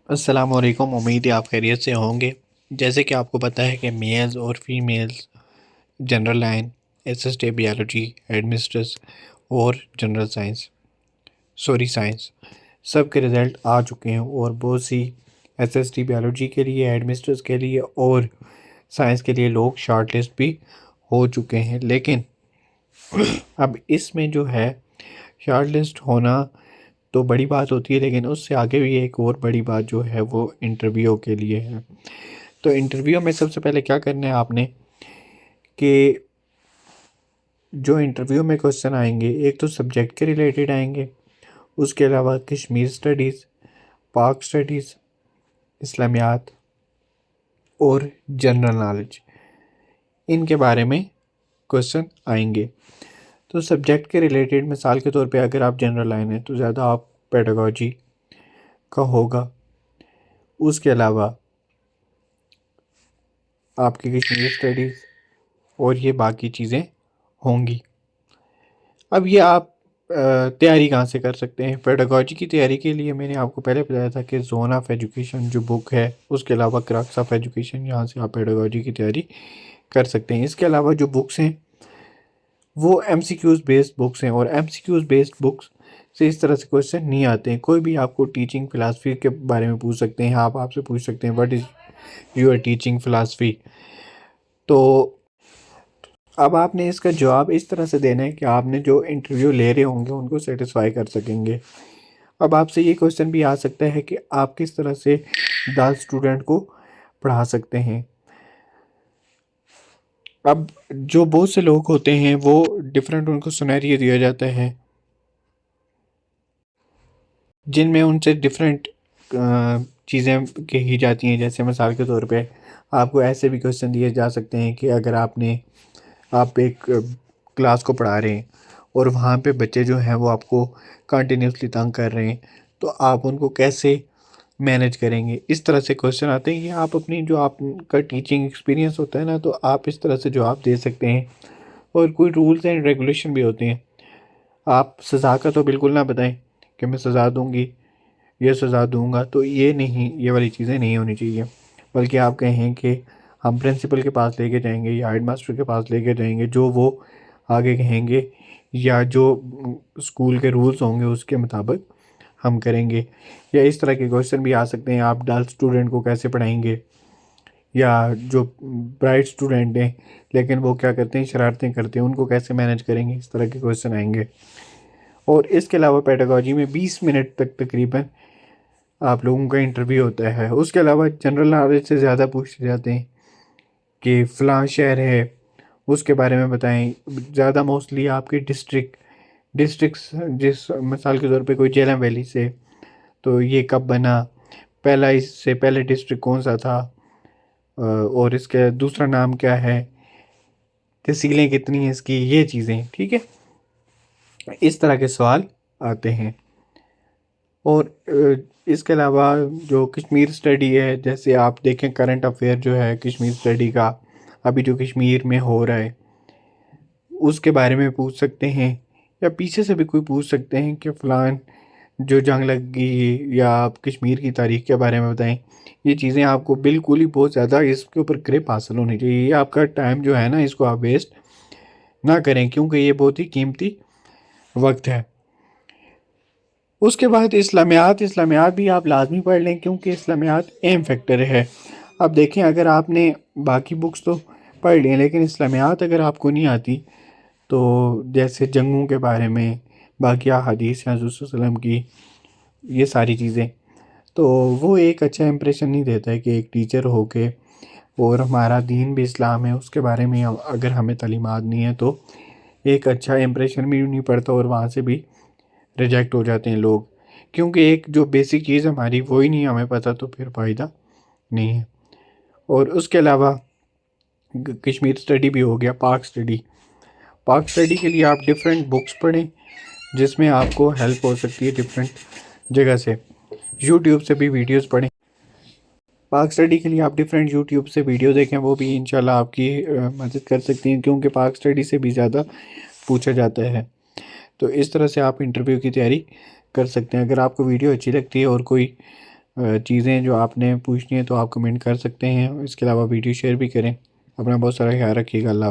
अस्सलाम वालेकुम। उम्मीद है आप खैरियत से होंगे। जैसे कि आपको पता है कि मेल्स और females general line, SST biology, administrators और जनरल साइंस साइंस सब के रिज़ल्ट आ चुके हैं और बहुत सी एसएसटी बायोलॉजी के लिए, एडमिनिस्ट्रेस के लिए और साइंस के लिए लोग शॉर्ट लिस्ट भी हो चुके हैं। लेकिन अब इसमें जो है शॉर्ट लिस्ट होना तो बड़ी बात होती है, लेकिन उससे आगे भी एक और बड़ी बात जो है वो इंटरव्यू के लिए है। तो इंटरव्यू में सबसे पहले क्या करना है आपने कि जो इंटरव्यू में क्वेश्चन आएंगे, एक तो सब्जेक्ट के रिलेटेड आएंगे, उसके अलावा कश्मीर स्टडीज़, पाक स्टडीज़, इस्लामियात और जनरल नॉलेज, इनके बारे में क्वेश्चन आएंगे। तो सब्जेक्ट के रिलेटेड मिसाल के तौर पे अगर आप जनरल लाइन है तो ज़्यादा आप पेडागोजी का होगा। उसके अलावा आपकी कश्मीर स्टडीज़ और ये बाकी चीज़ें होंगी। अब ये आप तैयारी कहाँ से कर सकते हैं? पेडागोजी की तैयारी के लिए मैंने आपको पहले बताया था कि जोन ऑफ एजुकेशन जो बुक है, उसके अलावा क्रक्स ऑफ एजुकेशन, यहाँ से आप पेडागोजी की तैयारी कर सकते हैं। इसके अलावा जो बुक्स हैं वो एमसीक्यूज़ बेस्ड बुक्स हैं और एमसीक्यूज़ बेस्ड बुक्स से इस तरह से क्वेश्चन नहीं आते हैं। कोई भी आपको टीचिंग फ़िलासफ़ी के बारे में पूछ सकते हैं, आप आपसे पूछ सकते हैं what is your teaching philosophy. तो अब आपने इसका जवाब इस तरह से देना है कि आपने जो इंटरव्यू ले रहे होंगे उनको सेटिस्फाई कर सकेंगे। अब आपसे ये क्वेश्चन भी आ सकता है कि आप किस तरह से 10 स्टूडेंट को पढ़ा सकते हैं। अब जो बहुत से लोग होते हैं वो डिफरेंट, उनको सिनेरियो दिया जाता है जिनमें उनसे डिफरेंट चीज़ें कही जाती हैं। जैसे मिसाल के तौर पे आपको ऐसे भी क्वेश्चन दिए जा सकते हैं कि अगर आप एक क्लास को पढ़ा रहे हैं और वहाँ पे बच्चे जो हैं वो आपको कंटिन्यूसली तंग कर रहे हैं, तो आप उनको कैसे मैनेज करेंगे? इस तरह से क्वेश्चन आते हैं कि आप अपनी जो आपका टीचिंग एक्सपीरियंस होता है ना, तो आप इस तरह से जवाब दे सकते हैं। और कोई रूल्स एंड रेगुलेशन भी होते हैं। आप सज़ा का तो बिल्कुल ना बताएं कि मैं सज़ा दूंगी, ये सज़ा दूंगा, तो ये नहीं, ये वाली चीज़ें नहीं होनी चाहिए। बल्कि आप कहें कि हम प्रिंसिपल के पास लेके जाएंगे या हेड मास्टर के पास लेके जाएंगे, जो वो आगे कहेंगे या जो स्कूल के रूल्स होंगे उसके मुताबिक हम करेंगे। या इस तरह के क्वेश्चन भी आ सकते हैं, आप डल स्टूडेंट को कैसे पढ़ाएंगे, या जो ब्राइट स्टूडेंट हैं लेकिन वो क्या करते हैं, शरारतें करते हैं, उनको कैसे मैनेज करेंगे? इस तरह के क्वेश्चन आएंगे। और इसके अलावा पेडागोजी में 20 मिनट तक तकरीबन आप लोगों का इंटरव्यू होता है। उसके अलावा जनरल नॉलेज से ज़्यादा पूछे जाते हैं कि फ़लाँ शहर है उसके बारे में बताएं। ज़्यादा मोस्टली आपके डिस्ट्रिक्ट्स, जिस मिसाल के तौर पे कोई झेलम वैली से, तो ये कब बना, पहला इससे पहले डिस्ट्रिक्ट कौन सा था, और इसका दूसरा नाम क्या है, तहसीलें कितनी हैं इसकी, ये चीज़ें, ठीक है। इस तरह के सवाल आते हैं। और इसके अलावा जो कश्मीर स्टडी है, जैसे आप देखें करंट अफेयर जो है कश्मीर स्टडी का, अभी जो कश्मीर में हो रहा है उसके बारे में पूछ सकते हैं। या पीछे से भी कोई पूछ सकते हैं कि फ़लान जो जंग लगी, या आप कश्मीर की तारीख के बारे में बताएं। ये चीज़ें आपको बिल्कुल ही बहुत ज़्यादा इसके ऊपर ग्रिप हासिल होनी चाहिए। ये आपका टाइम जो है ना, इसको आप वेस्ट ना करें, क्योंकि ये बहुत ही कीमती वक्त है। उसके बाद इस्लामियात भी आप लाजमी पढ़ लें, क्योंकि इस्लामियात अहम फैक्टर है। अब देखें, अगर आपने बाकी बुक्स तो पढ़ ली हैं लेकिन इस्लामियात अगर आपको नहीं आती, तो जैसे जंगों के बारे में, बाकी हदीस हैं रसूल सल्लल्लाहु अलैहि वसल्लम की, ये सारी चीज़ें, तो वो एक अच्छा इंप्रेशन नहीं देता है कि एक टीचर हो के, और हमारा दीन भी इस्लाम है उसके बारे में अगर हमें तालीमात नहीं है तो एक अच्छा इंप्रेशन भी नहीं पड़ता और वहाँ से भी रिजेक्ट हो जाते हैं लोग। क्योंकि एक जो बेसिक चीज़ हमारी वो ही नहीं हमें पता, तो फिर फ़ायदा नहीं है। और उसके अलावा कश्मीर स्टडी भी हो गया, पाक स्टडी के लिए आप डिफरेंट बुक्स पढ़ें जिसमें आपको हेल्प हो सकती है डिफरेंट जगह से। यूट्यूब से भी वीडियोस पढ़ें। पाक स्टडी के लिए आप डिफरेंट यूट्यूब से वीडियो देखें, वो भी इंशाल्लाह आपकी मदद कर सकती हैं, क्योंकि पाक स्टडी से भी ज़्यादा पूछा जाता है। तो इस तरह से आप इंटरव्यू की तैयारी कर सकते हैं। अगर आपको वीडियो अच्छी लगती है और कोई चीज़ें जो आपने पूछनी है तो आप कमेंट कर सकते हैं। इसके अलावा वीडियो शेयर भी करें। अपना बहुत सारा ख्याल रखिएगा। अल्लाह।